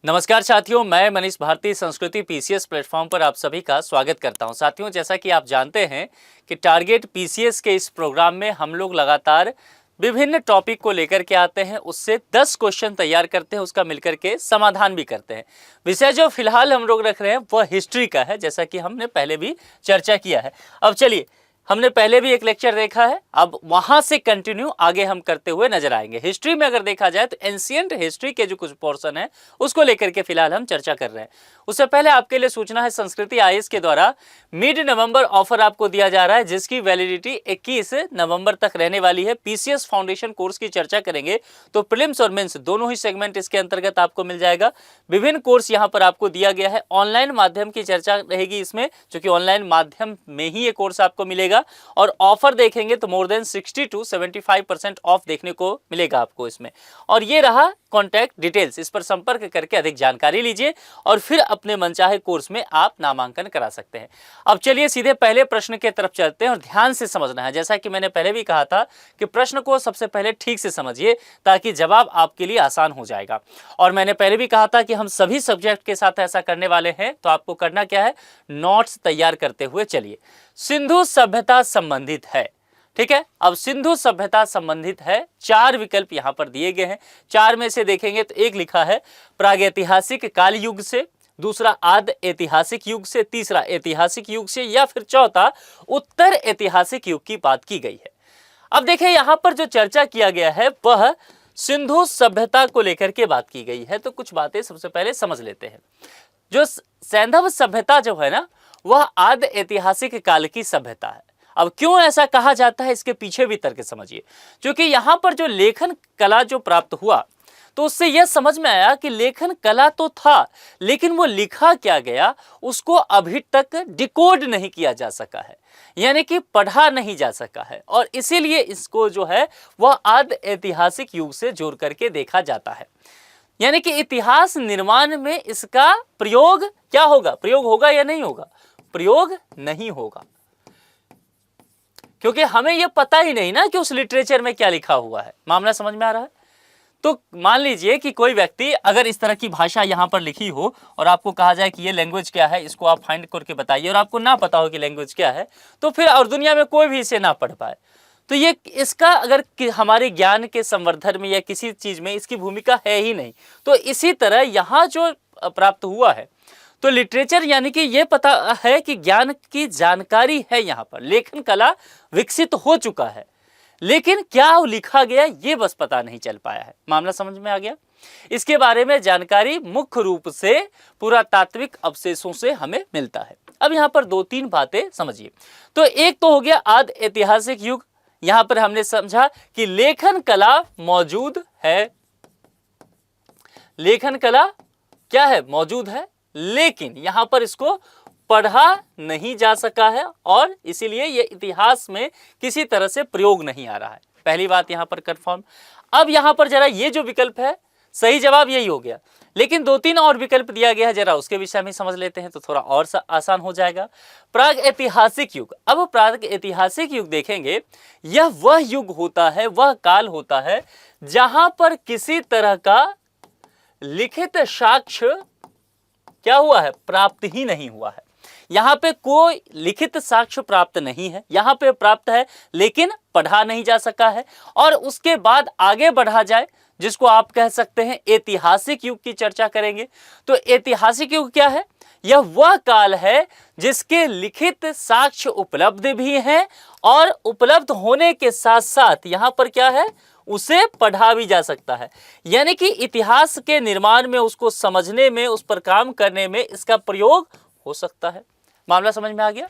नमस्कार साथियों, मैं मनीष भारती संस्कृति पीसीएस प्लेटफॉर्म पर आप सभी का स्वागत करता हूं। साथियों, जैसा कि आप जानते हैं कि टारगेट पीसीएस के इस प्रोग्राम में हम लोग लगातार विभिन्न टॉपिक को लेकर के आते हैं, उससे 10 क्वेश्चन तैयार करते हैं, उसका मिलकर के समाधान भी करते हैं। विषय जो फिलहाल हम लोग रख रहे हैं वह हिस्ट्री का है, जैसा कि हमने पहले भी चर्चा किया है। अब चलिए, हमने पहले भी एक लेक्चर देखा है, अब वहां से कंटिन्यू आगे हम करते हुए नजर आएंगे। हिस्ट्री में अगर देखा जाए तो एंशिएंट हिस्ट्री के जो कुछ पोर्शन है उसको लेकर के फिलहाल हम चर्चा कर रहे हैं। उससे पहले आपके लिए सूचना है, संस्कृति आईएएस के द्वारा मिड नवंबर ऑफर आपको दिया जा रहा है, जिसकी वैलिडिटी 21 नवंबर तक रहने वाली है। पीसीएस फाउंडेशन कोर्स की चर्चा करेंगे तो प्रीलिम्स और मेंस दोनों ही सेगमेंट इसके अंतर्गत आपको मिल जाएगा। विभिन्न कोर्स यहाँ पर आपको दिया गया है, ऑनलाइन माध्यम की चर्चा रहेगी इसमें, क्योंकि ऑनलाइन माध्यम में ही ये कोर्स आपको मिलेगा। और ऑफर देखेंगे तो मोर देन 60 to 75% ऑफ देखने को मिलेगा आपको इसमें। और ये रहा कॉन्टैक्ट डिटेल्स, इस पर संपर्क करके अधिक जानकारी लीजिए और फिर अपने मनचाहे कोर्स में आप नामांकन करा सकते हैं। अब चलिए सीधे पहले प्रश्न के तरफ चलते हैं और ध्यान से समझना है। जैसा कि मैंने पहले भी कहा था कि प्रश्न को सबसे पहले ठीक से समझिए ताकि जवाब आपके लिए आसान हो जाएगा। और मैंने पहले भी कहा था कि हम सभी सब्जेक्ट के साथ ऐसा करने वाले हैं, तो आपको करना क्या है, नोट्स तैयार करते हुए चलिए। सिंधु सभ्यता संबंधित है, ठीक है। अब सिंधु सभ्यता संबंधित है, 4 विकल्प यहां पर दिए गए हैं। 4 में से देखेंगे तो एक लिखा है प्रागैतिहासिक काल युग से, दूसरा आद्य ऐतिहासिक युग से, तीसरा ऐतिहासिक युग से, या फिर चौथा उत्तर ऐतिहासिक युग की बात की गई है। अब देखिए यहां पर जो चर्चा किया गया है वह सिंधु सभ्यता को लेकर के बात की गई है। तो कुछ बातें सबसे पहले समझ लेते हैं। जो सैंधव सभ्यता जो है ना, वह आद्य ऐतिहासिक काल की सभ्यता है। अब क्यों ऐसा कहा जाता है, इसके पीछे भी तर्क समझिए। क्योंकि यहां पर जो लेखन कला जो प्राप्त हुआ, तो उससे यह समझ में आया कि लेखन कला तो था, लेकिन वो लिखा क्या गया उसको अभी तक डिकोड नहीं किया जा सका है, यानी कि पढ़ा नहीं जा सका है। और इसीलिए इसको जो है वह आद्य ऐतिहासिक युग से जोड़ करके देखा जाता है। यानी कि इतिहास निर्माण में इसका प्रयोग क्या होगा, प्रयोग होगा या नहीं होगा, प्रयोग नहीं होगा, क्योंकि हमें यह पता ही नहीं ना कि उस लिटरेचर में क्या लिखा हुआ है। मामला समझ में आ रहा है। तो मान लीजिए कि कोई व्यक्ति अगर इस तरह की भाषा यहां पर लिखी हो और आपको कहा जाए कि ये लैंग्वेज क्या है, इसको आप फाइंड करके बताइए, और आपको ना पता हो कि लैंग्वेज क्या है, तो फिर और दुनिया में कोई भी इसे ना पढ़ पाए, तो ये इसका अगर हमारे ज्ञान के संवर्धन में या किसी चीज में इसकी भूमिका है ही नहीं। तो इसी तरह यहाँ जो प्राप्त हुआ है, तो लिटरेचर यानी कि ये पता है कि ज्ञान की जानकारी है, यहाँ पर लेखन कला विकसित हो चुका है, लेकिन क्या लिखा गया ये बस पता नहीं चल पाया है। मामला समझ में आ गया। इसके बारे में जानकारी मुख्य रूप से पुरातात्विक अवशेषों से हमें मिलता है। अब यहाँ पर 2-3 बातें समझिए। तो एक तो हो गया आद्य ऐतिहासिक युग। यहां पर हमने समझा कि लेखन कला मौजूद है, लेखन कला क्या है, मौजूद है, लेकिन यहां पर इसको पढ़ा नहीं जा सका है और इसीलिए यह इतिहास में किसी तरह से प्रयोग नहीं आ रहा है। पहली बात यहां पर कंफर्म। अब यहां पर जरा ये जो विकल्प है, सही जवाब यही हो गया, लेकिन 2-3 और विकल्प दिया गया है, जरा उसके विषय में समझ लेते हैं तो थोड़ा और आसान हो जाएगा। प्राग ऐतिहासिक युग। अब प्राग ऐतिहासिक युग देखेंगे, यह वह युग होता है, वह काल होता है जहां पर किसी तरह का लिखित साक्ष्य क्या हुआ है, प्राप्त ही नहीं हुआ है। यहां पे कोई लिखित साक्ष्य प्राप्त नहीं है, यहां पे प्राप्त है लेकिन पढ़ा नहीं जा सका है। और उसके बाद आगे बढ़ा जाए, जिसको आप कह सकते हैं ऐतिहासिक युग की चर्चा करेंगे, तो ऐतिहासिक युग क्या है, यह वह काल है जिसके लिखित साक्ष्य उपलब्ध भी हैं और उपलब्ध होने के साथ साथ यहां पर क्या है, उसे पढ़ा भी जा सकता है। यानी कि इतिहास के निर्माण में, उसको समझने में, उस पर काम करने में इसका प्रयोग हो सकता है। मामला समझ में आ गया।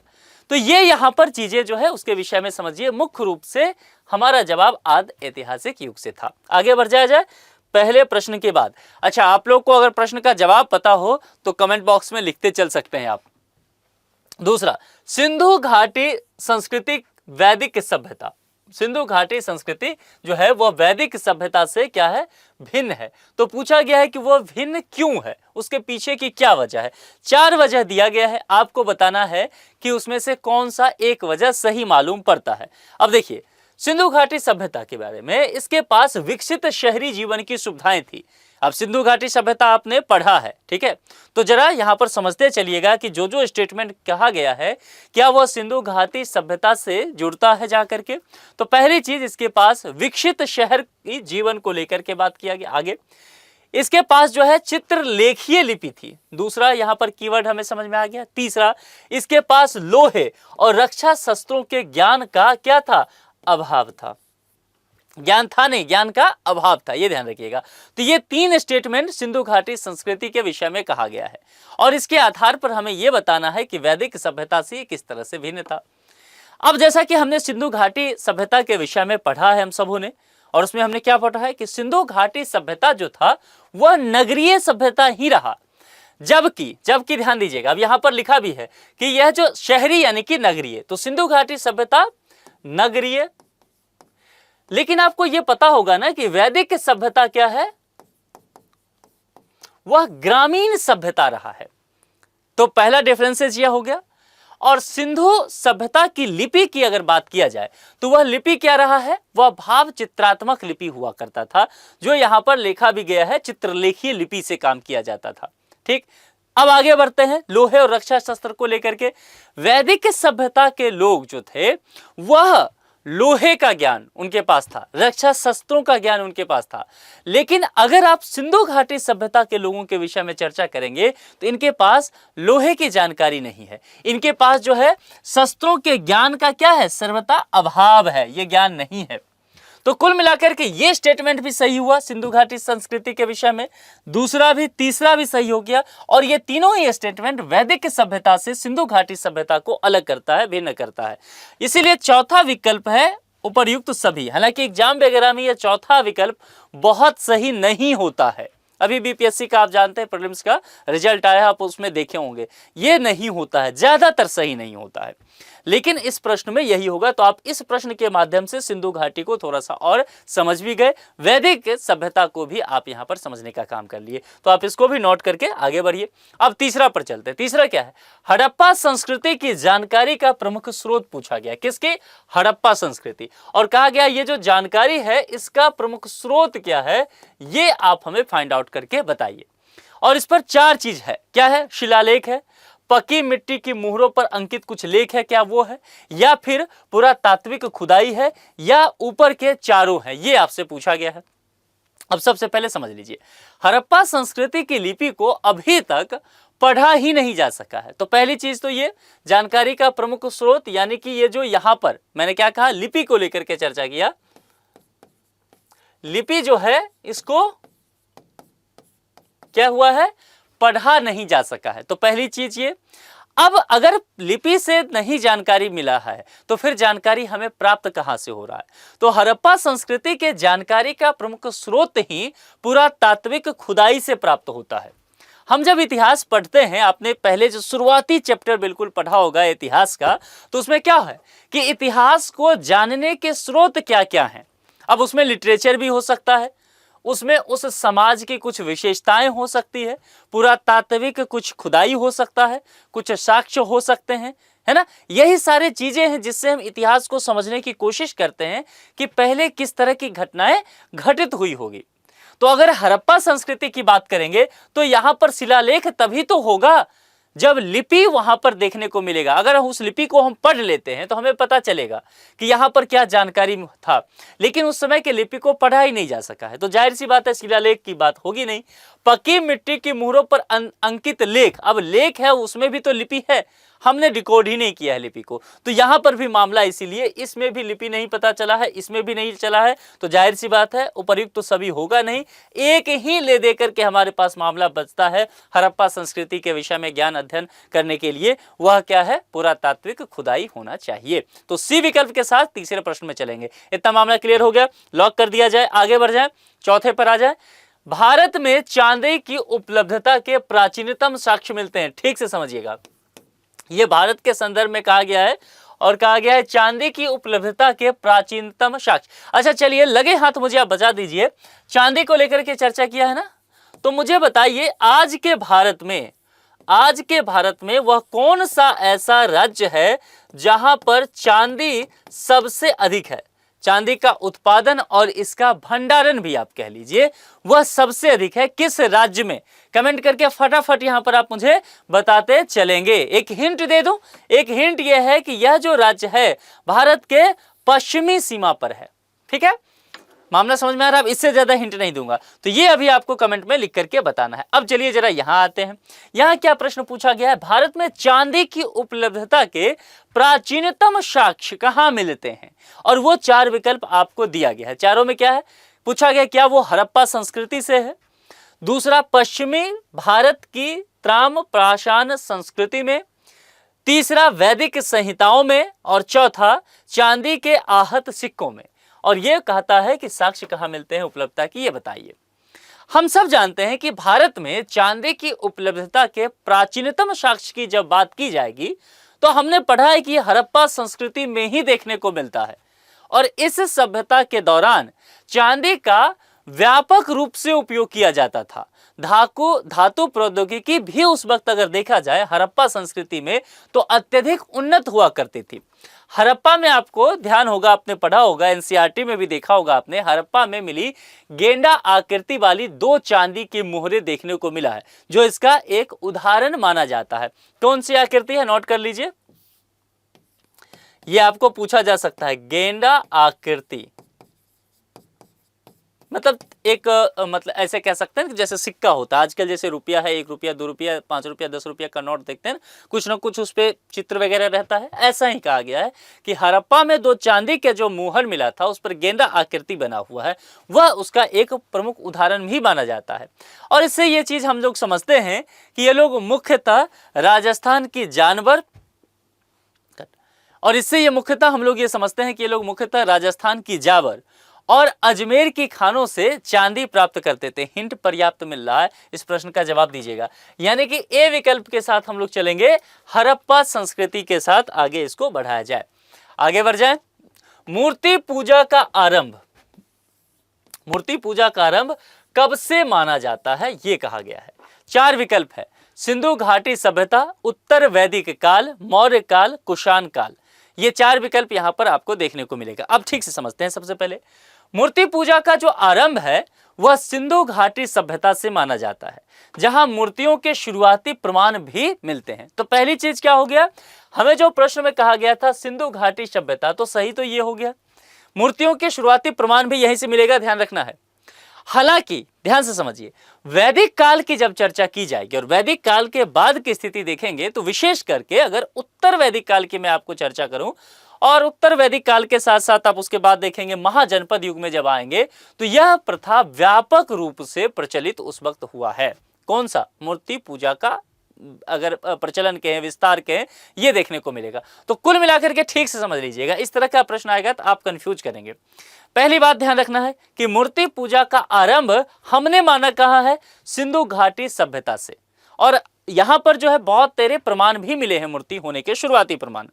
तो ये यहां पर चीजें जो है उसके विषय में समझिए। मुख्य रूप से हमारा जवाब आद्य ऐतिहासिक युग से था। आगे बढ़ जाया जाए पहले प्रश्न के बाद। अच्छा, आप लोग को अगर प्रश्न का जवाब पता हो तो कमेंट बॉक्स में लिखते चल सकते हैं आप। दूसरा, सिंधु घाटी संस्कृति वैदिक सभ्यता। सिंधु घाटी संस्कृति जो है वह वैदिक सभ्यता से क्या है, भिन्न है। तो पूछा गया है कि वह भिन्न क्यों है, उसके पीछे की क्या वजह है। 4 वजह दिया गया है, आपको बताना है कि उसमें से कौन सा एक वजह सही मालूम पड़ता है। अब देखिए, सिंधु घाटी सभ्यता के बारे में, इसके पास विकसित शहरी जीवन की सुविधाएं थी। अब सिंधु घाटी सभ्यता आपने पढ़ा है, ठीक है, तो जरा यहां पर समझते चलिएगा कि जो जो स्टेटमेंट कहा गया है क्या वह सिंधु घाटी सभ्यता से जुड़ता है जाकर के। तो पहली चीज, इसके पास विकसित शहर की जीवन को लेकर के बात किया गया। आगे इसके पास जो है चित्रलेखीय लिपि थी। दूसरा, यहां पर कीवर्ड हमें समझ में आ गया। तीसरा, इसके पास लोहे और रक्षा शस्त्रों के ज्ञान का क्या था, अभाव था। ज्ञान था नहीं, ज्ञान का अभाव था, ये ध्यान रखिएगा। तो ये 3 स्टेटमेंट सिंधु घाटी संस्कृति के विषय में कहा गया है और इसके आधार पर हमें यह बताना है कि वैदिक सभ्यता से किस तरह से भिन्न था। अब जैसा कि हमने सिंधु घाटी सभ्यता के विषय में पढ़ा है हम सबों ने, और उसमें हमने क्या पढ़ा है कि सिंधु घाटी सभ्यता जो था वह नगरीय सभ्यता ही रहा, जबकि ध्यान दीजिएगा, अब यहां पर लिखा भी है कि यह जो शहरी यानी कि नगरीय, तो सिंधु घाटी सभ्यता नगरीय। लेकिन आपको यह पता होगा ना कि वैदिक सभ्यता क्या है, वह ग्रामीण सभ्यता रहा है। तो पहला डिफरेंसेस यह हो गया। और सिंधु सभ्यता की लिपि की अगर बात किया जाए तो वह लिपि क्या रहा है, वह भाव चित्रात्मक लिपि हुआ करता था, जो यहां पर लिखा भी गया है, चित्रलेखीय लिपि से काम किया जाता था। ठीक, अब आगे बढ़ते हैं लोहे और रक्षा शस्त्र को लेकर के। वैदिक सभ्यता के लोग जो थे वह लोहे का ज्ञान उनके पास था, रक्षा शस्त्रों का ज्ञान उनके पास था। लेकिन अगर आप सिंधु घाटी सभ्यता के लोगों के विषय में चर्चा करेंगे तो इनके पास लोहे की जानकारी नहीं है, इनके पास जो है शस्त्रों के ज्ञान का क्या है, सर्वथा अभाव है, ये ज्ञान नहीं है। तो कुल मिलाकर के ये स्टेटमेंट भी सही हुआ सिंधु घाटी संस्कृति के विषय में, दूसरा भी तीसरा भी सही हो गया, और ये तीनों ही स्टेटमेंट वैदिक सभ्यता से सिंधु घाटी सभ्यता को अलग करता है, भिन्न करता है। इसीलिए चौथा विकल्प है उपर्युक्त सभी। हालांकि एग्जाम वगैरह में यह चौथा विकल्प बहुत सही नहीं होता है। अभी बीपीएससी का आप जानते हैं प्रीलिम्स का रिजल्ट आया, आप उसमें देखे होंगे, ये नहीं होता है, ज्यादातर सही नहीं होता है। लेकिन इस प्रश्न में यही होगा। तो आप इस प्रश्न के माध्यम से सिंधु घाटी को थोड़ा सा और समझ भी गए, वैदिक सभ्यता को भी आप यहां पर समझने का काम कर लिए। तो आप इसको भी नोट करके आगे बढ़िए। अब तीसरा पर चलते हैं। तीसरा क्या है, हड़प्पा संस्कृति की जानकारी का प्रमुख स्रोत पूछा गया। किसकी, हड़प्पा संस्कृति। और कहा गया ये जो जानकारी है इसका प्रमुख स्रोत क्या है, ये आप हमें फाइंड आउट करके बताइए। और इस पर 4 चीज है। क्या है, शिलालेख है, पकी मिट्टी की मुहरों पर अंकित कुछ लेख है, क्या वो है, या फिर पुरातात्विक खुदाई है, या ऊपर के चारों हैं, ये आपसे पूछा गया है। अब सबसे पहले समझ लीजिए, हड़प्पा संस्कृति की लिपि को अभी तक पढ़ा ही नहीं जा सका है। तो पहली चीज तो ये जानकारी का प्रमुख स्रोत, यानी कि ये जो यहां पर मैंने क्या कहा, लिपि को लेकर के चर्चा किया, लिपि जो है इसको क्या हुआ है, पढ़ा नहीं जा सका है। तो पहली चीज ये। अब अगर लिपि से नहीं जानकारी मिला है तो फिर जानकारी हमें प्राप्त कहां से हो रहा है, तो हड़प्पा संस्कृति के जानकारी का प्रमुख स्रोत ही पुरातात्विक खुदाई से प्राप्त होता है। हम जब इतिहास पढ़ते हैं, आपने पहले जो शुरुआती चैप्टर बिल्कुल पढ़ा होगा इतिहास का, तो उसमें क्या है कि इतिहास को जानने के स्रोत क्या क्या हैं। अब उसमें लिटरेचर भी हो सकता है, उसमें उस समाज की कुछ विशेषताएं हो सकती है, पुरातात्विक कुछ खुदाई हो सकता है, कुछ साक्ष्य हो सकते हैं, है ना। यही सारी चीजें हैं जिससे हम इतिहास को समझने की कोशिश करते हैं कि पहले किस तरह की घटनाएं घटित हुई होगी। तो अगर हड़प्पा संस्कृति की बात करेंगे तो यहां पर शिलालेख तभी तो होगा जब लिपि वहां पर देखने को मिलेगा। अगर उस लिपि को हम पढ़ लेते हैं तो हमें पता चलेगा कि यहां पर क्या जानकारी था, लेकिन उस समय के लिपि को पढ़ा ही नहीं जा सका है, तो जाहिर सी बात है शिलालेख की बात होगी नहीं। पक्की मिट्टी की मुहरों पर अंकित लेख, अब लेख है उसमें भी तो लिपि है, हमने डिकोड ही नहीं किया है लिपि को, तो यहां पर भी मामला इसीलिए, इसमें भी लिपि नहीं पता चला है, इसमें भी नहीं चला है, तो जाहिर सी बात है उपर्युक्त तो सभी होगा नहीं। एक ही ले देकर के हमारे पास मामला बचता है हड़प्पा संस्कृति के विषय में ज्ञान अध्ययन करने के लिए, वह क्या है, पुरातात्विक खुदाई होना चाहिए। तो सी विकल्प के साथ तीसरे प्रश्न में चलेंगे। इतना मामला क्लियर हो गया, लॉक कर दिया जाए, आगे बढ़ जाए, चौथे पर आ जाए। भारत में चांदी की उपलब्धता के प्राचीनतम साक्ष्य मिलते हैं। ठीक से समझिएगा, यह भारत के संदर्भ में कहा गया है और कहा गया है चांदी की उपलब्धता के प्राचीनतम साक्ष्य। अच्छा चलिए, लगे हाथ मुझे आप बता दीजिए, चांदी को लेकर के चर्चा किया है ना, तो मुझे बताइए आज के भारत में वह कौन सा ऐसा राज्य है जहां पर चांदी सबसे अधिक है, चांदी का उत्पादन और इसका भंडारण भी आप कह लीजिए, वह सबसे अधिक है किस राज्य में? कमेंट करके फटाफट यहां पर आप मुझे बताते चलेंगे। एक हिंट दे दूं, एक हिंट यह है कि यह जो राज्य है भारत के पश्चिमी सीमा पर है। ठीक है, मामला समझ में आ रहा है? अब इससे ज्यादा हिंट नहीं दूंगा, तो ये अभी आपको कमेंट में लिख करके बताना है। अब चलिए जरा यहां आते हैं। यहां क्या प्रश्न पूछा गया है? भारत में चांदी की उपलब्धता के प्राचीनतम साक्ष्य कहां मिलते हैं? और वो 4 विकल्प आपको दिया गया है। चारों में क्या है पूछा गया? क्या वो हड़प्पा संस्कृति से है, दूसरा पश्चिमी भारत की त्राम प्राशान संस्कृति में, तीसरा वैदिक संहिताओं में, और चौथा चांदी के आहत सिक्कों में। और यह कहता है कि साक्ष्य कहां मिलते हैं उपलब्धता की, ये बताइए। हम सब जानते हैं कि भारत में चांदी की उपलब्धता के प्राचीनतम साक्ष्य की जब बात की जाएगी तो हमने पढ़ा है कि हड़प्पा संस्कृति में ही देखने को मिलता है। और इस सभ्यता के दौरान चांदी का व्यापक रूप से उपयोग किया जाता था। धातु प्रौद्योगिकी भी उस वक्त अगर देखा जाए हड़प्पा संस्कृति में तो अत्यधिक उन्नत हुआ करती थी। हड़प्पा में आपको ध्यान होगा, आपने पढ़ा होगा, एनसीईआरटी में भी देखा होगा आपने, हड़प्पा में मिली गेंडा आकृति वाली 2 चांदी की मोहरें देखने को मिला है, जो इसका एक उदाहरण माना जाता है। कौन सी आकृति है, नोट कर लीजिए, यह आपको पूछा जा सकता है। गेंडा आकृति मतलब एक मतलब ऐसे कह सकते हैं कि जैसे सिक्का होता है आजकल, जैसे रुपया है, 1 रुपया, 2 रुपया, 5 रुपया, 10 रुपया का नोट देखते हैं, कुछ ना कुछ उस पर चित्र वगैरह रहता है। ऐसा ही कहा गया है कि हड़प्पा में 2 चांदी के जो मुहर मिला था उस पर गेंडा आकृति बना हुआ है, वह उसका एक प्रमुख उदाहरण भी माना जाता है। और इससे ये चीज हम लोग समझते हैं कि ये लोग मुख्यतः राजस्थान की जानवर, और इससे ये मुख्यतः हम लोग ये समझते हैं कि ये लोग मुख्यतः राजस्थान की जावर और अजमेर की खानों से चांदी प्राप्त करते थे। हिंट पर्याप्त मिल रहा है, इस प्रश्न का जवाब दीजिएगा। यानी कि ए विकल्प के साथ हम लोग चलेंगे, हड़प्पा संस्कृति के साथ आगे इसको बढ़ाया जाए। आगे बढ़ जाए। मूर्ति पूजा का आरंभ, मूर्ति पूजा का आरंभ कब से माना जाता है, यह कहा गया है। 4 विकल्प है, सिंधु घाटी सभ्यता, उत्तर वैदिक काल, मौर्य काल, कुषाण काल। ये 4 विकल्प यहां पर आपको देखने को मिलेगा। अब ठीक से समझते हैं। सबसे पहले मूर्ति पूजा का जो आरंभ है वह सिंधु घाटी सभ्यता से माना जाता है, जहां मूर्तियों के शुरुआती प्रमाण भी मिलते हैं। तो पहली चीज क्या हो गया, हमें जो प्रश्न में कहा गया था सिंधु घाटी सभ्यता, तो सही तो ये हो गया, मूर्तियों के शुरुआती प्रमाण भी यहीं से मिलेगा, ध्यान रखना है। हालांकि ध्यान से समझिए, वैदिक काल की जब चर्चा की जाएगी और वैदिक काल के बाद की स्थिति देखेंगे तो विशेष करके अगर उत्तर वैदिक काल की मैं आपको चर्चा करूं, और उत्तर वैदिक काल के साथ साथ आप उसके बाद देखेंगे महाजनपद युग में जब आएंगे तो यह प्रथा व्यापक रूप से प्रचलित उस वक्त हुआ है। कौन सा, मूर्ति पूजा का अगर प्रचलन के हैं, विस्तार के हैं, ये देखने को मिलेगा। तो कुल मिलाकर के ठीक से समझ लीजिएगा, इस तरह का प्रश्न आएगा तो आप कंफ्यूज करेंगे। पहली बात ध्यान रखना है कि मूर्ति पूजा का आरंभ हमने माना कहां है, सिंधु घाटी सभ्यता से, और यहां पर जो है बहुत तेरे प्रमाण भी मिले हैं मूर्ति होने के, शुरुआती प्रमाण।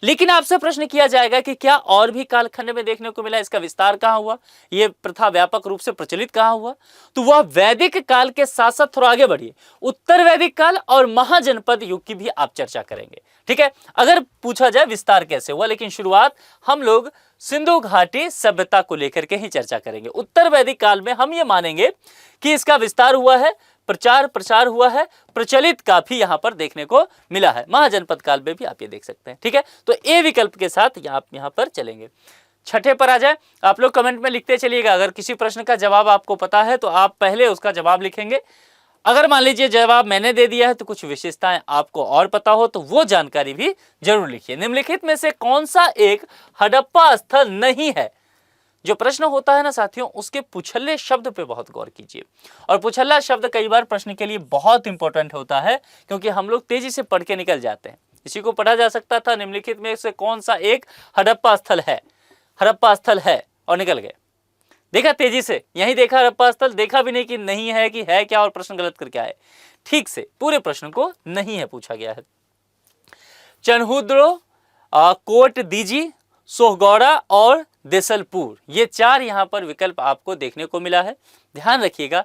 लेकिन आपसे प्रश्न किया जाएगा कि क्या और भी कालखंड में देखने को मिला, इसका विस्तार कहां हुआ, यह प्रथा व्यापक रूप से प्रचलित कहां हुआ, तो वह वैदिक काल के साथ साथ थोड़ा आगे बढ़िए, उत्तर वैदिक काल और महाजनपद युग की भी आप चर्चा करेंगे। ठीक है, अगर पूछा जाए विस्तार कैसे हुआ, लेकिन शुरुआत हम लोग सिंधु घाटी सभ्यता को लेकर के ही चर्चा करेंगे। उत्तर वैदिक काल में हम ये मानेंगे कि इसका विस्तार हुआ है, प्रचार हुआ है, प्रचलित काफी यहां पर देखने को मिला है। महाजनपद काल में भी आप ये देख सकते हैं। ठीक है, तो ए विकल्प के साथ आप यहां पर चलेंगे। छठे पर आ जाए, आप लोग कमेंट में लिखते चलिएगा। अगर किसी प्रश्न का जवाब आपको पता है तो आप पहले उसका जवाब लिखेंगे। अगर मान लीजिए जवाब मैंने दे दिया है तो कुछ विशेषताएं आपको और पता हो तो वो जानकारी भी जरूर लिखिए। निम्नलिखित में से कौन सा एक हड़प्पा स्थल नहीं है? जो प्रश्न होता है ना साथियों, उसके पुछल्ले शब्द पे बहुत गौर कीजिए। और पुछल्ला शब्द कई बार प्रश्न के लिए बहुत इंपॉर्टेंट होता है, क्योंकि हम लोग तेजी से पढ़ के निकल जाते हैं। इसी को पढ़ा जा सकता था, निम्नलिखित में से कौन सा एक हड़प्पा स्थल है, हड़प्पा स्थल है, और निकल गए। देखा तेजी से, यही देखा हड़प्पा स्थल, देखा भी नहीं कि नहीं है कि है क्या, और प्रश्न गलत करके आए। ठीक से पूरे प्रश्न को नहीं है पूछा गया है। चनहुद्रो, कोट दीजी, सोहगौड़ा और देसलपुर, ये 4 यहां पर विकल्प आपको देखने को मिला है। ध्यान रखिएगा,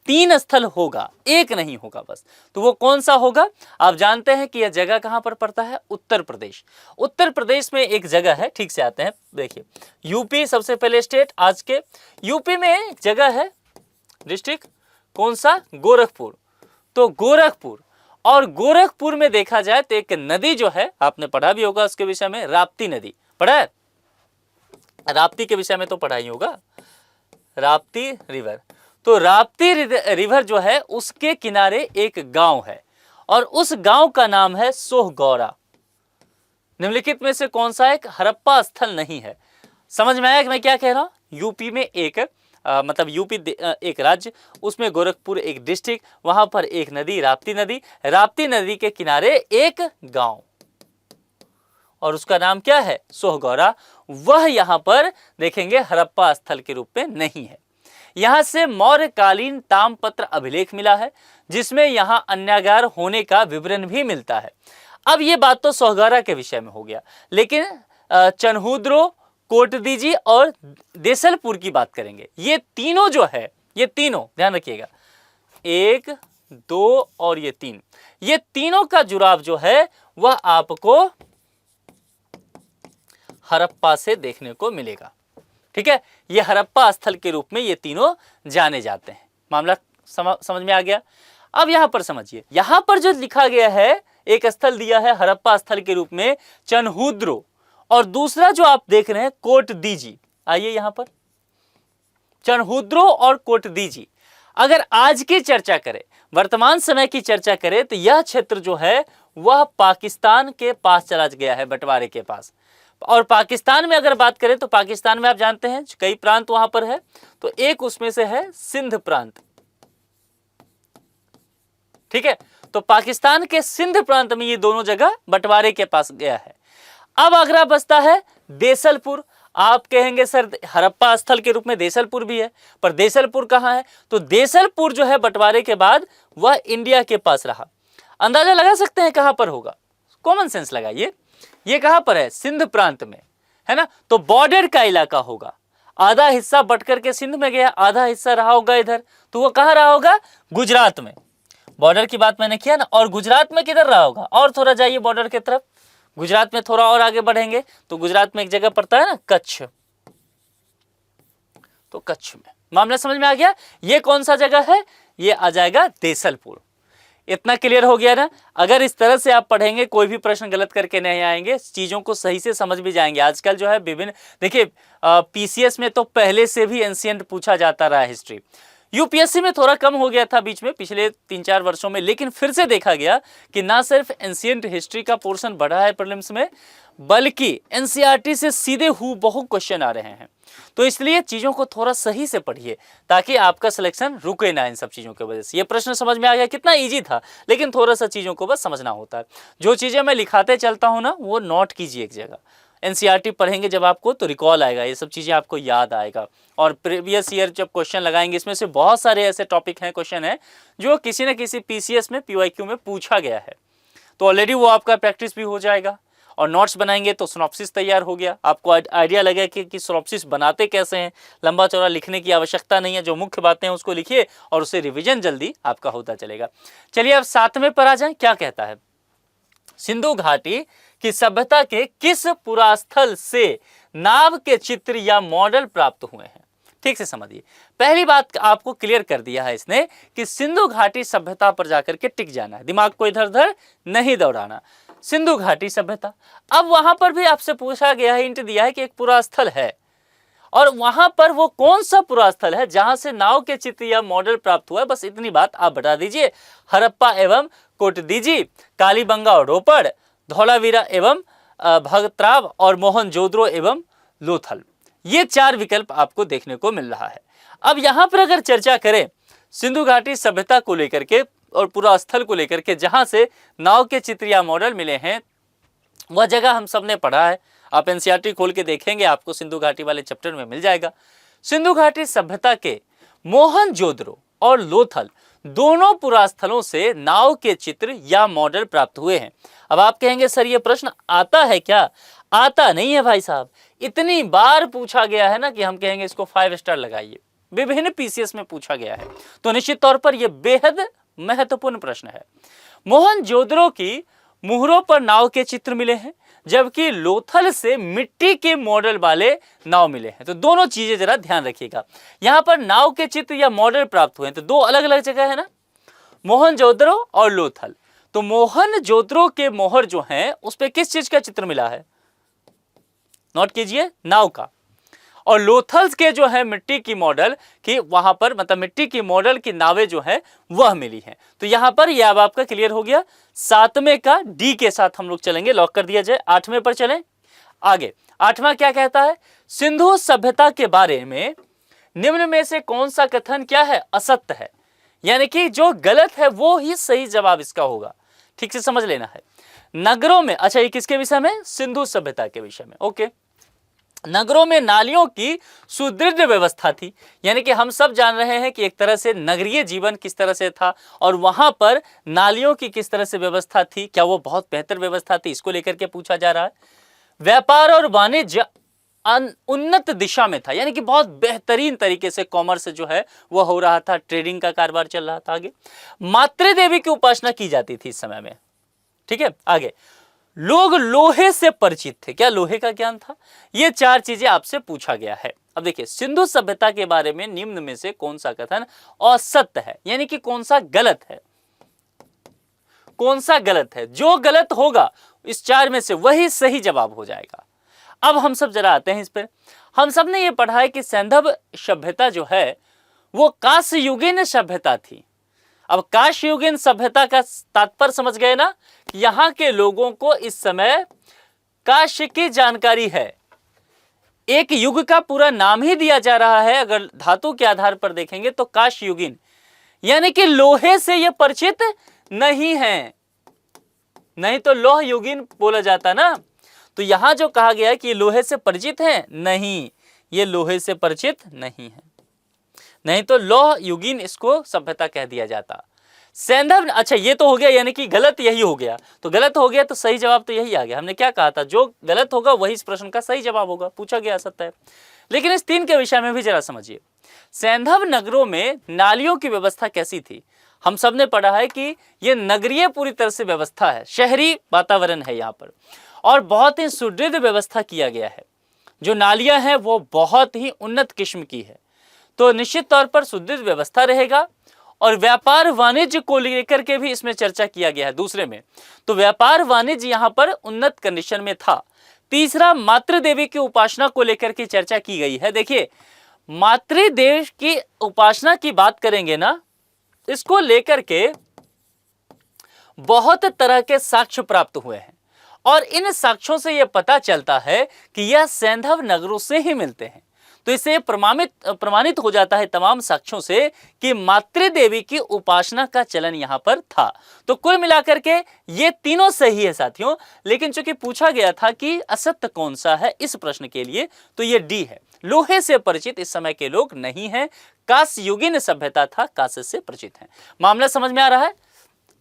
3 स्थल होगा, एक नहीं होगा बस। तो वो कौन सा होगा? आप जानते हैं कि यह जगह कहां पर पड़ता है? उत्तर प्रदेश। उत्तर प्रदेश में एक जगह है, ठीक से आते हैं, देखिए यूपी सबसे पहले स्टेट, आज के यूपी में एक जगह है, डिस्ट्रिक्ट कौन सा? गोरखपुर। तो गोरखपुर, और गोरखपुर में देखा जाए तो एक नदी जो है, आपने पढ़ा भी होगा उसके विषय में, राप्ती नदी पढ़ा है? राप्ती के विषय में तो पढ़ा ही होगा, राप्ती रिवर। तो राप्ती रिवर जो है उसके किनारे एक गांव है और उस गांव का नाम है सोहगौरा। निम्नलिखित में से कौन सा एक हड़प्पा स्थल नहीं है? समझ में आया कि मैं क्या कह रहा हूं? यूपी में एक मतलब यूपी एक राज्य, उसमें गोरखपुर एक डिस्ट्रिक्ट, वहां पर एक नदी राप्ती नदी, राप्ती नदी के किनारे एक गांव और उसका नाम क्या है? सोहगौरा। वह यहां पर देखेंगे हड़प्पा स्थल के रूप में नहीं है। यहां से मौर्यकालीन ताम्रपत्र अभिलेख मिला है जिसमें यहां अन्यागार होने का विवरण भी मिलता है। अब ये बात तो सोहगौरा के विषय में हो गया, लेकिन चनहुद्रो, कोटदीजी और देसलपुर की बात करेंगे। ये तीनों जो है, ये तीनों ध्यान रखिएगा, 1, 2 और ये 3, ये तीनों का जुड़ाव जो है वह आपको हड़प्पा से देखने को मिलेगा। ठीक है, ये हड़प्पा स्थल के रूप में ये तीनों जाने जाते हैं। मामला समझ में आ गया? अब यहां पर समझिए, यहां पर जो लिखा गया है, एक स्थल दिया है हड़प्पा स्थल के रूप में चनहुद्रो, और दूसरा जो आप देख रहे हैं कोटदीजी। आइए यहां पर चनहुद्रो और कोटदीजी, अगर आज की चर्चा करें, वर्तमान समय की चर्चा करें, तो यह क्षेत्र जो है वह पाकिस्तान के पास चला गया है, बंटवारे के पास। और पाकिस्तान में अगर बात करें तो पाकिस्तान में आप जानते हैं कई प्रांत वहां पर है, तो एक उसमें से है सिंध प्रांत। ठीक है, तो पाकिस्तान के सिंध प्रांत में ये दोनों जगह बंटवारे के पास गया है। अब अगला बचता है देसलपुर। आप कहेंगे सर हड़प्पा स्थल के रूप में देसलपुर भी है, पर देसलपुर कहां है? तो देसलपुर जो है बंटवारे के बाद वह इंडिया के पास रहा। अंदाजा लगा सकते हैं कहां पर होगा? कॉमन सेंस लगाइए, ये कहां पर है? सिंध प्रांत में, है ना? तो बॉर्डर का इलाका होगा। आधा हिस्सा बट करके सिंध में गया, आधा हिस्सा रहा होगा इधर, तो वो कहां रहा होगा? गुजरात में। बॉर्डर की बात मैंने किया ना, और गुजरात में किधर रहा होगा? और थोड़ा जाइए बॉर्डर की तरफ, गुजरात में थोड़ा और आगे बढ़ेंगे तो गुजरात में एक जगह पड़ता है ना, कच्छ। तो कच्छ में। मामला समझ में आ गया? ये कौन सा जगह है? ये आ जाएगा देसलपुर। इतना क्लियर हो गया ना? अगर इस तरह से आप पढ़ेंगे, कोई भी प्रश्न गलत करके नहीं आएंगे, चीजों को सही से समझ भी जाएंगे। आजकल जो है विभिन्न, देखिए पीसीएस में तो पहले से भी एंशिएंट पूछा जाता रहा हिस्ट्री। यूपीएससी में थोड़ा कम हो गया था बीच में, पिछले 3-4 वर्षों में, लेकिन फिर से देखा गया कि ना सिर्फ एंशिएंट हिस्ट्री का पोर्शन बढ़ा है प्रीलिम्स में, बल्कि एनसीईआरटी से सीधे हूबहू क्वेश्चन आ रहे हैं। तो इसलिए चीजों को थोड़ा सही से पढ़िए ताकि आपका सिलेक्शन रुके ना इन सब चीजों की वजह से। ये प्रश्न समझ में आ गया? कितना इजी था, लेकिन थोड़ा सा चीजों को बस समझना होता है। जो चीजें मैं लिखाते चलता हूं ना, वो नोट कीजिए एक जगह। एनसीईआरटी पढ़ेंगे जब आपको तो रिकॉल आएगा, ये सब चीजें आपको याद आएगा। और प्रीवियस ईयर जब क्वेश्चन लगाएंगे, इसमें से बहुत सारे ऐसे टॉपिक हैं, क्वेश्चन है जो किसी न किसी पीसीएस में, पीवाईक्यू में पूछा गया है, तो ऑलरेडी वो आपका प्रैक्टिस भी हो जाएगा। और नोट्स बनाएंगे तो सिनॉप्सिस तैयार हो गया, आपको आइडिया लगे कि सिनॉप्सिस बनाते कैसे हैं। लंबा चौड़ा लिखने की आवश्यकता नहीं है, जो मुख्य बातें हैं उसको लिखिए और उसे रिवीजन जल्दी आपका होता चलेगा। चलिए अब 7वें पर आ जाएं, क्या कहता है? सिंधु घाटी की सभ्यता के किस पुरास्थल से नाव के चित्र या मॉडल प्राप्त हुए हैं? ठीक से समझिए। पहली बात आपको क्लियर कर दिया है इसने कि सिंधु घाटी सभ्यता पर जाकर के टिक जाना है, दिमाग को इधर उधर नहीं दौड़ाना। सिंधु घाटी सभ्यता, अब वहां पर भी आपसे पूछा गया है, हिंट दिया है कि एक पुरास्थल है, और वहां पर वो कौन सा पुरास्थल है जहां से नाव के चित्र या मॉडल प्राप्त हुआ है? बस इतनी बात आप बता दीजिए। हड़प्पा एवं कोटदीजी, कालीबंगा और रोपड़, धौलावीरा एवं भगतराव, और मोहनजोदड़ो एवं लोथल। ये 4 विकल्प आपको देखने को मिल रहा है। अब यहां पर अगर चर्चा करें सिंधु घाटी सभ्यता को लेकर के और पूरा स्थल को लेकर के, जहां से नाव के चित्र या मॉडल मिले हैं, वह जगह हम सब ने पढ़ा है। आप एनसीईआरटी खोल के देखेंगे, आपको सिंधु घाटी वाले चैप्टर में मिल जाएगा। सिंधु घाटी सभ्यता के मोहनजोदड़ो और लोथल दोनों पुरास्थलों से नाव के चित्र या मॉडल प्राप्त हुए हैं। अब आप कहेंगे सर ये प्रश्न आता है क्या? आता नहीं है भाई साहब, इतनी बार पूछा गया है ना कि हम कहेंगे इसको 5 स्टार लगाइए। विभिन्न पीसीएस में पूछा गया है, तो निश्चित तौर पर यह बेहद महत्वपूर्ण प्रश्न है। मोहनजोदड़ो की मुहरों पर नाव के चित्र मिले हैं, जबकि लोथल से मिट्टी के मॉडल वाले नाव मिले हैं। तो दोनों चीजें जरा ध्यान रखिएगा, यहां पर नाव के चित्र या मॉडल प्राप्त हुए हैं, तो दो अलग अलग जगह है ना, मोहनजोदड़ो और लोथल। तो मोहनजोदड़ो के मोहर जो हैं उस पे किस चीज का चित्र मिला है, नोट कीजिए, नाव का। और लोथल्स के जो है मिट्टी की मॉडल की, वहां पर मतलब मिट्टी की मॉडल की नावें जो है वह मिली हैं। तो यहां पर यह अब आपका क्लियर हो गया। 7वें का डी के साथ हम लोग चलेंगे, लॉक कर दिया जाए। 8वें पर चलें आगे। 8वां क्या कहता है, सिंधु सभ्यता के बारे में निम्न में से कौन सा कथन क्या है, असत्य है, यानी कि जो गलत है वो ही सही जवाब इसका होगा। ठीक से समझ लेना है। नगरों में, अच्छा ये किसके विषय में, सिंधु सभ्यता के विषय में, ओके। नगरों में नालियों की सुदृढ़ व्यवस्था थी, यानी कि हम सब जान रहे हैं कि एक तरह से नगरीय जीवन किस तरह से था और वहां पर नालियों की किस तरह से व्यवस्था थी, क्या वो बहुत बेहतर व्यवस्था थी, इसको लेकर के पूछा जा रहा है। व्यापार और वाणिज्य उन्नत दिशा में था, यानी कि बहुत बेहतरीन तरीके से कॉमर्स जो है वह हो रहा था, ट्रेडिंग का कारोबार चल रहा था। आगे, मातृदेवी की उपासना की जाती थी इस समय में, ठीक है। आगे, लोग लोहे से परिचित थे, क्या लोहे का ज्ञान था, ये 4 चीजें आपसे पूछा गया है। अब देखिए, सिंधु सभ्यता के बारे में निम्न में से कौन सा कथन असत्य है, यानी कि कौन सा गलत है, कौन सा गलत है। जो गलत होगा इस 4 में से वही सही जवाब हो जाएगा। अब हम सब जरा आते हैं इस पर। हम सब ने यह पढ़ा है कि सैंधव सभ्यता जो है वो कांस्ययुगीन सभ्यता थी। अब कांस्ययुगीन सभ्यता का तात्पर्य समझ गए ना, यहां के लोगों को इस समय कांस्य की जानकारी है। एक युग का पूरा नाम ही दिया जा रहा है, अगर धातु के आधार पर देखेंगे तो कांस्ययुगीन, यानी कि लोहे से ये परिचित नहीं है, नहीं तो लौह युगीन बोला जाता ना। तो यहां जो कहा गया है कि लोहे से परिचित है, नहीं, ये लोहे से परिचित नहीं है, नहीं तो लौह युगीन इसको सभ्यता कह दिया जाता। सैंधव, अच्छा ये तो हो गया, यानी कि गलत यही हो गया, तो गलत हो गया तो सही जवाब तो यही आ गया। हमने क्या कहा था, जो गलत होगा वही इस प्रश्न का सही जवाब होगा, पूछा गया सत्य है। लेकिन इस 3 के विषय में भी जरा समझिए। सैंधव नगरों में नालियों की व्यवस्था कैसी थी, हम सब ने पढ़ा है कि यह नगरीय पूरी तरह से व्यवस्था है, शहरी वातावरण है यहाँ पर, और बहुत ही सुदृढ़ व्यवस्था किया गया है। जो नालियां हैं वो बहुत ही उन्नत किस्म की है, तो निश्चित तौर पर सुदृढ़ व्यवस्था रहेगा। और व्यापार वाणिज्य को लेकर के भी इसमें चर्चा किया गया है दूसरे में, तो व्यापार वाणिज्य यहाँ पर उन्नत कंडीशन में था। तीसरा, मातृदेवी की उपासना को लेकर के चर्चा की गई है। देखिए, मातृदेव की उपासना की बात करेंगे ना, इसको लेकर के बहुत तरह के साक्ष्य प्राप्त हुए हैं, और इन साक्ष्यों से यह पता चलता है कि यह सैंधव नगरों से ही मिलते हैं। तो इससे प्रमाणित हो जाता है तमाम साक्ष्यों से कि मातृदेवी की उपासना का चलन यहां पर था। तो कुल मिलाकर के ये तीनों सही है साथियों, लेकिन चूंकि पूछा गया था कि असत्य कौन सा है इस प्रश्न के लिए, तो ये डी है, लोहे से परिचित इस समय के लोग नहीं हैं। कांस्ययुगीन सभ्यता था, कांस्य से परिचित हैं। मामला समझ में आ रहा है,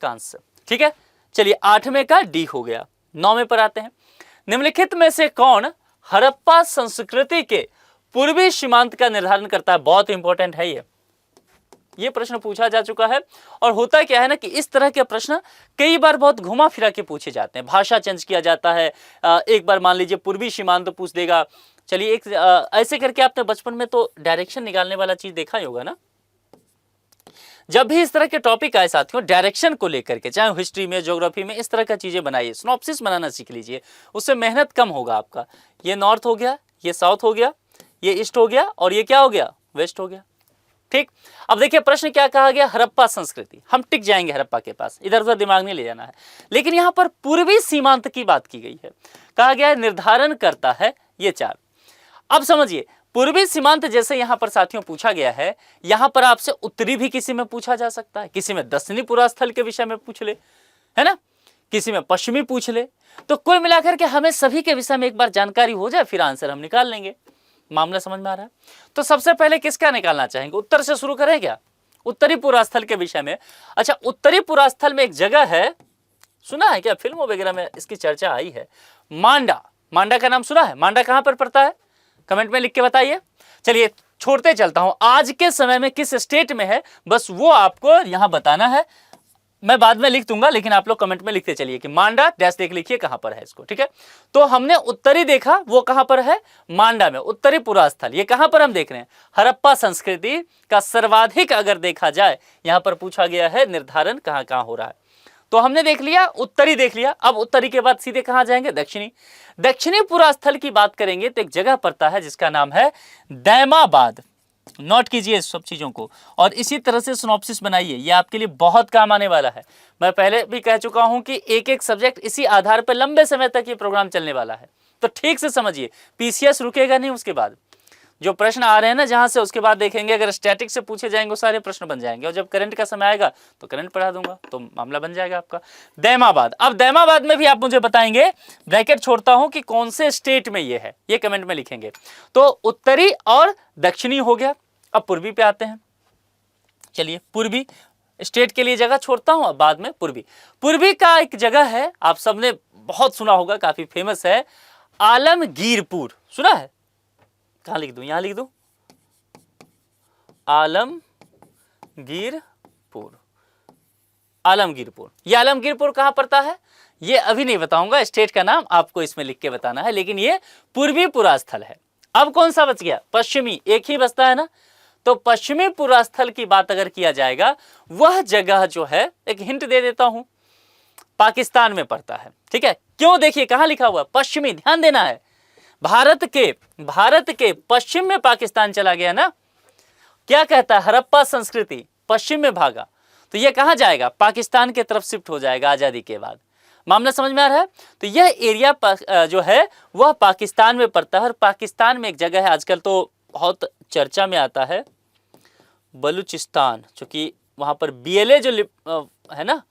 कांस्य, ठीक है। चलिए 8वें का डी हो गया। 9वें पर आते हैं। निम्नलिखित में से कौन हड़प्पा संस्कृति के पूर्वी सीमांत का निर्धारण करता है, बहुत इंपॉर्टेंट है ये प्रश्न पूछा जा चुका है। और होता क्या है ना कि इस तरह के प्रश्न कई बार बहुत घुमा फिरा के पूछे जाते हैं, भाषा चेंज किया जाता है। एक बार मान लीजिए पूर्वी सीमांत पूछ देगा, चलिए एक ऐसे करके आपने बचपन में तो डायरेक्शन निकालने वाला चीज देखा ही होगा ना। जब भी इस तरह के टॉपिक आए साथियों, डायरेक्शन को लेकर के, चाहे हिस्ट्री में, ज्योग्राफी में, इस तरह का चीजें बनाइए, सिनॉप्सिस बनाना सीख लीजिए, उससे मेहनत कम होगा आपका। ये नॉर्थ हो गया, ये साउथ हो गया, ये ईस्ट हो गया, और ये क्या हो गया, वेस्ट हो गया, ठीक। अब देखिए प्रश्न क्या कहा गया, हड़प्पा संस्कृति, हम टिक जाएंगे हड़प्पा के पास, इधर उधर दिमाग नहीं ले जाना है। लेकिन यहां पर पूर्वी सीमांत की बात की गई है, कहा गया है निर्धारण करता है ये 4। अब समझिए, पूर्वी सीमांत जैसे यहां पर साथियों पूछा गया है, यहां पर आपसे उत्तरी भी किसी में पूछा जा सकता है, किसी में दक्षिणी पुरास्थल के विषय में पूछ ले, है ना, किसी में पश्चिमी पूछ ले। तो कुल मिलाकर के हमें सभी के विषय में एक बार जानकारी हो जाए, फिर आंसर हम निकाल लेंगे। मामला समझ में आ रहा है। तो सबसे पहले किसका निकालना चाहेंगे, उत्तर से शुरू करें क्या, उत्तरी पुरास्थल के विषय में। अच्छा, उत्तरी पुरास्थल में एक जगह है, सुना है क्या, फिल्मों वगैरह में इसकी चर्चा आई है, मांडा। मांडा का नाम सुना है, मांडा कहां पर पड़ता है, कमेंट में लिख के बताइए। चलिए छोड़ते चलता हूं, आज के समय में किस स्टेट में है बस वो आपको यहां बताना है। मैं बाद में लिख दूंगा, लेकिन आप लोग कमेंट में लिखते चलिए कि मांडा डैश देख लिखिए कहां पर है इसको, ठीक है। तो हमने उत्तरी देखा, वो कहां पर है, मांडा में, उत्तरी पुरास्थल। ये कहां पर हम देख रहे हैं, हड़प्पा संस्कृति का सर्वाधिक अगर देखा जाए, यहां पर पूछा गया है निर्धारण कहां कहां हो रहा है। तो हमने देख लिया, उत्तरी देख लिया। अब उत्तरी के बाद सीधे कहां जाएंगे, दक्षिणी। दक्षिणी पुरास्थल की बात करेंगे तो एक जगह पड़ता है जिसका नाम है दैमाबाद। नोट कीजिए इस सब चीजों को, और इसी तरह से सिनॉप्सिस बनाइए, ये आपके लिए बहुत काम आने वाला है। मैं पहले भी कह चुका हूं कि एक एक सब्जेक्ट इसी आधार पर लंबे समय तक ये प्रोग्राम चलने वाला है, तो ठीक से समझिए। पीसीएस रुकेगा नहीं, उसके बाद जो प्रश्न आ रहे हैं ना जहां से, उसके बाद देखेंगे अगर स्टैटिक से पूछे जाएंगे वो सारे प्रश्न बन जाएंगे, और जब करंट का समय आएगा तो करंट पढ़ा दूंगा, तो मामला बन जाएगा आपका। दैमाबाद, अब दैमाबाद में भी आप मुझे बताएंगे, ब्रैकेट छोड़ता हूं कि कौन से स्टेट में ये है, ये कमेंट में लिखेंगे। तो उत्तरी और दक्षिणी हो गया, अब पूर्वी पे आते हैं। चलिए पूर्वी स्टेट के लिए जगह छोड़ता हूं, अब बाद में पूर्वी। पूर्वी का एक जगह है, आप सबने बहुत सुना होगा, काफी फेमस है, आलमगीरपुर। सुना है, कहां लिख दूं, यहां लिख दूं, आलमगीरपुर। आलमगीरपुर, ये आलमगीरपुर कहां पड़ता है, ये अभी नहीं बताऊंगा, स्टेट का नाम आपको इसमें लिख के बताना है, लेकिन ये पूर्वी पुरास्थल है। अब कौन सा बच गया, पश्चिमी, एक ही बचता है ना। तो पश्चिमी पुरास्थल की बात अगर किया जाएगा, वह जगह जो है, एक हिंट दे देता हूं, पाकिस्तान में पड़ता है, ठीक है। क्यों, देखिए कहां लिखा हुआ, पश्चिमी, ध्यान देना है। भारत के पश्चिम में पाकिस्तान चला गया ना, क्या कहता है, हड़प्पा संस्कृति पश्चिम में भागा, तो यह कहां जाएगा, पाकिस्तान के तरफ शिफ्ट हो जाएगा आजादी के बाद। मामला समझ में आ रहा है। तो यह एरिया जो है वह पाकिस्तान में पड़ता है, और पाकिस्तान में एक जगह है, आजकल तो बहुत चर्चा में आता है, बलूचिस्तान, चूंकि वहां पर बीएलए जो है ना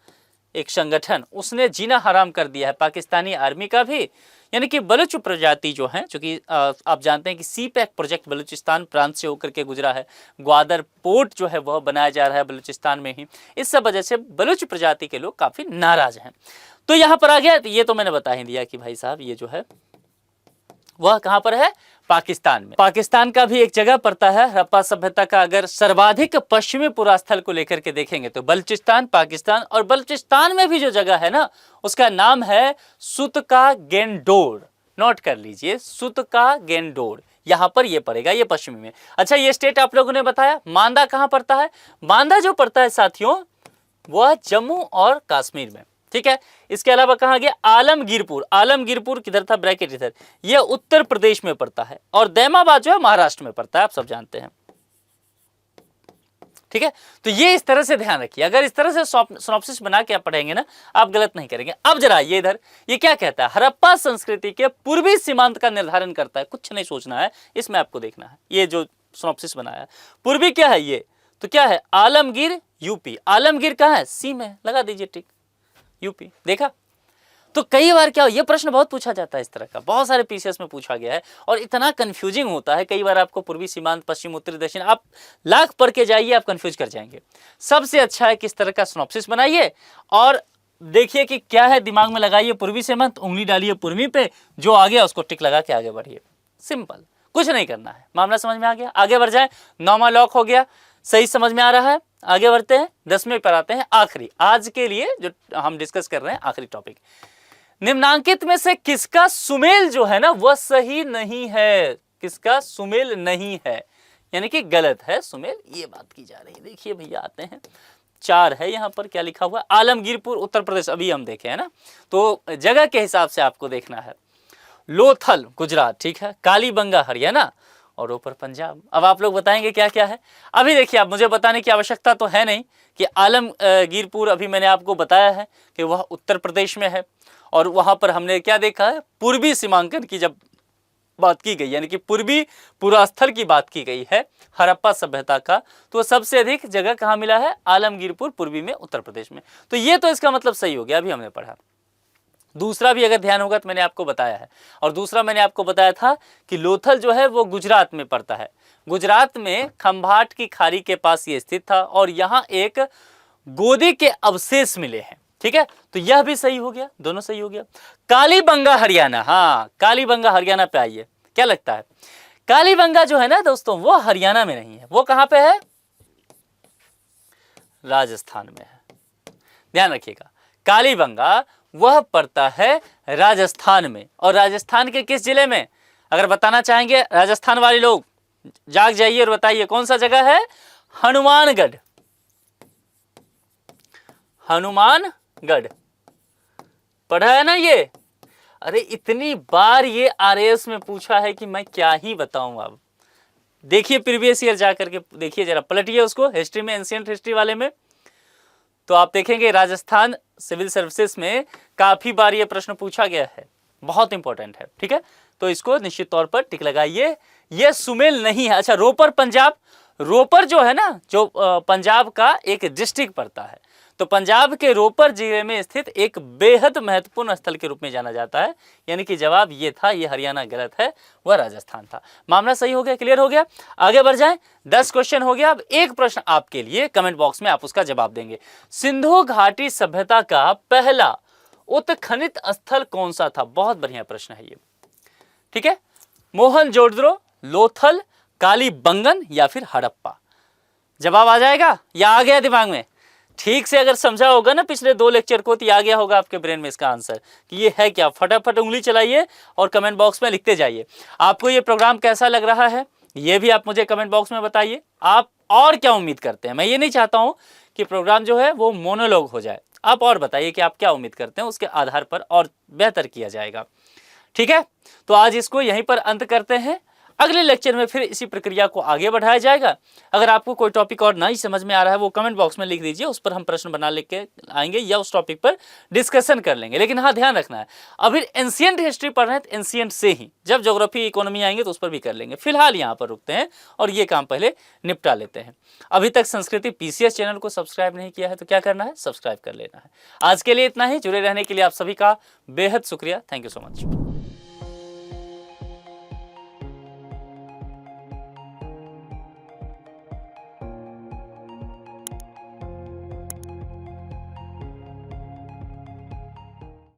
एक संगठन, उसने जीना हराम कर दिया है, पाकिस्तानी आर्मी का भी, यानी कि बलूच प्रजाति जो है, चूंकि आप जानते हैं कि सीपैक प्रोजेक्ट बलूचिस्तान प्रांत से होकर के गुजरा है, ग्वादर पोर्ट जो है वह बनाया जा रहा है बलूचिस्तान में ही, इस सब वजह से बलूच प्रजाति के लोग काफी नाराज हैं। तो यहां पर आ गया, ये तो मैंने बता ही दिया कि भाई साहब ये जो है वह कहां पर है, पाकिस्तान में। पाकिस्तान का भी एक जगह पड़ता है, हड़प्पा सभ्यता का अगर सर्वाधिक पश्चिमी पुरास्थल को लेकर के देखेंगे तो बलूचिस्तान, पाकिस्तान, और बलूचिस्तान में भी जो जगह है ना उसका नाम है सुतका गेंडोर। नोट कर लीजिए, सुतका गेंडोर, यहां पर ये पड़ेगा, ये पश्चिमी में। अच्छा, ये स्टेट आप लोगों ने बताया। मांदा कहां पड़ता है, मांदा जो पड़ता है साथियों वह जम्मू और कश्मीर में, ठीक है। इसके अलावा कहां गया, आलमगीरपुर। आलमगीरपुर किधर था, ब्रैकेट इधर, यह उत्तर प्रदेश में पड़ता है, और दैमाबाद जो है महाराष्ट्र में पड़ता है, आप सब जानते हैं, ठीक है। तो ये इस तरह से ध्यान रखिए, अगर इस तरह से सिनॉप्सिस बना के आप पढ़ेंगे ना, आप गलत नहीं करेंगे। अब जरा ये इधर, ये क्या कहता है, हड़प्पा संस्कृति के पूर्वी सीमांत का निर्धारण करता है, कुछ नहीं सोचना है, इसमें आपको देखना है। ये जो सिनॉप्सिस बनाया, पूर्वी क्या है ये, तो क्या है, आलमगीर, यूपी। आलमगीर कहां है, सी में, लगा दीजिए टिक, यूपी। देखा, तो कई बार क्या हो, ये प्रश्न बहुत पूछा जाता है इस तरह का, बहुत सारे पीसीएस में पूछा गया है, और इतना कंफ्यूजिंग होता है कई बार, आपको पूर्वी सीमांत, पश्चिम, उत्तरी, दक्षिण, आप लाख पढ़ के जाइए, आप कंफ्यूज कर जाएंगे। सबसे अच्छा है किस तरह का सिनॉप्सिस बनाइए, और देखिए कि क्या है, दिमाग में लगाइए पूर्वी सीमांत, उंगली डालिए पूर्वी पे, जो आ गया उसको टिक लगा के आगे बढ़िए, सिंपल, कुछ नहीं करना है। मामला समझ में आ गया, आगे बढ़ जाए। 9वां लॉक हो गया, सही समझ में आ रहा है, आगे बढ़ते हैं। 10वें पर आते हैं, आखिरी आज के लिए जो हम डिस्कस कर रहे हैं, आखिरी टॉपिक, निम्नांकित में से किसका सुमेल जो है ना वह सही नहीं है, किसका सुमेल नहीं है, यानी कि गलत है सुमेल, ये बात की जा रही है। देखिए भैया आते हैं, 4 है यहाँ पर, क्या लिखा हुआ, आलमगीरपुर उत्तर प्रदेश, अभी हम देखे है ना, तो जगह के हिसाब से आपको देखना है। लोथल गुजरात, ठीक है, कालीबंगा हरियाणा, और ऊपर पंजाब। अब आप लोग बताएंगे क्या क्या है। अभी देखिए, आप मुझे बताने की आवश्यकता तो है नहीं कि आलमगीरपुर, अभी मैंने आपको बताया है कि वह उत्तर प्रदेश में है, और वहां पर हमने क्या देखा है, पूर्वी सीमांकन की जब बात की गई, यानी कि पूर्वी पुरास्थल की बात की गई है हड़प्पा सभ्यता का, तो सबसे अधिक जगह कहाँ मिला है, आलमगीरपुर, पूर्वी में, उत्तर प्रदेश में। तो ये तो इसका मतलब सही हो गया, अभी हमने पढ़ा। दूसरा भी अगर ध्यान होगा तो मैंने आपको बताया है, और दूसरा मैंने आपको बताया था कि लोथल जो है वो गुजरात में पड़ता है, गुजरात में खंभाट की खाड़ी के पास ये स्थित था, और यहाँ एक गोदी के अवशेष मिले हैं, ठीक है। तो यह भी सही हो गया, दोनों सही हो गया। कालीबंगा हरियाणा, हाँ कालीबंगा हरियाणा पे आइए, क्या लगता है कालीबंगा जो है ना दोस्तों, वो हरियाणा में नहीं है, वो कहां पे है? राजस्थान में है। ध्यान रखिएगा, कालीबंगा वह पड़ता है राजस्थान में। और राजस्थान के किस जिले में? अगर बताना चाहेंगे राजस्थान वाले लोग, जाग जाइए और बताइए कौन सा जगह है? हनुमानगढ़। हनुमानगढ़ पढ़ा है ना ये? अरे इतनी बार ये आरएएस में पूछा है कि मैं क्या ही बताऊं। अब देखिए प्रीवियस ईयर जाकर के देखिए, जरा पलटिए उसको, हिस्ट्री में, एंशिएंट हिस्ट्री वाले में, तो आप देखेंगे राजस्थान सिविल सर्विसेज में काफी बार ये प्रश्न पूछा गया है, बहुत इंपॉर्टेंट है। ठीक है, तो इसको निश्चित तौर पर टिक लगाइए। ये सुमेल नहीं है। अच्छा, रोपर पंजाब, रोपर जो है ना, जो पंजाब का एक डिस्ट्रिक्ट पड़ता है, तो पंजाब के रोपर जिले में स्थित एक बेहद महत्वपूर्ण स्थल के रूप में जाना जाता है। यानी कि जवाब ये था, ये हरियाणा गलत है, वह राजस्थान था। मामला सही हो गया, क्लियर हो गया। आगे बढ़ जाएं, 10 क्वेश्चन हो गया। अब एक प्रश्न आपके लिए, कमेंट बॉक्स में आप उसका जवाब देंगे। सिंधु घाटी सभ्यता का पहला उत्खनित स्थल कौन सा था? बहुत बढ़िया प्रश्न है ये। ठीक है, मोहनजोदड़ो, लोथल, कालीबंगन या फिर हड़प्पा? जवाब आ जाएगा या आ गया दिमाग में? ठीक से अगर समझा होगा ना पिछले 2 लेक्चर को, तो आ गया होगा आपके ब्रेन में इसका आंसर कि ये है क्या। फटाफट उंगली चलाइए और कमेंट बॉक्स में लिखते जाइए। आपको ये प्रोग्राम कैसा लग रहा है, ये भी आप मुझे कमेंट बॉक्स में बताइए। आप और क्या उम्मीद करते हैं? मैं ये नहीं चाहता हूं कि प्रोग्राम जो है वो मोनोलॉग हो जाए। आप और बताइए कि आप क्या उम्मीद करते हैं, उसके आधार पर और बेहतर किया जाएगा। ठीक है, तो आज इसको यहीं पर अंत करते हैं। अगले लेक्चर में फिर इसी प्रक्रिया को आगे बढ़ाया जाएगा। अगर आपको कोई टॉपिक और नहीं समझ में आ रहा है, वो कमेंट बॉक्स में लिख दीजिए, उस पर हम प्रश्न बना लेके आएंगे या उस टॉपिक पर डिस्कशन कर लेंगे। लेकिन हाँ, ध्यान रखना है, अभी एंशिएंट हिस्ट्री पढ़ रहे हैं तो एंशिएंट से ही, जब ज्योग्राफी इकोनॉमी आएंगे तो उस पर भी कर लेंगे। फिलहाल यहाँ पर रुकते हैं और ये काम पहले निपटा लेते हैं। अभी तक संस्कृति पीसीएस चैनल को सब्सक्राइब नहीं किया है तो क्या करना है? सब्सक्राइब कर लेना है। आज के लिए इतना ही। जुड़े रहने के लिए आप सभी का बेहद शुक्रिया। Thank you so much.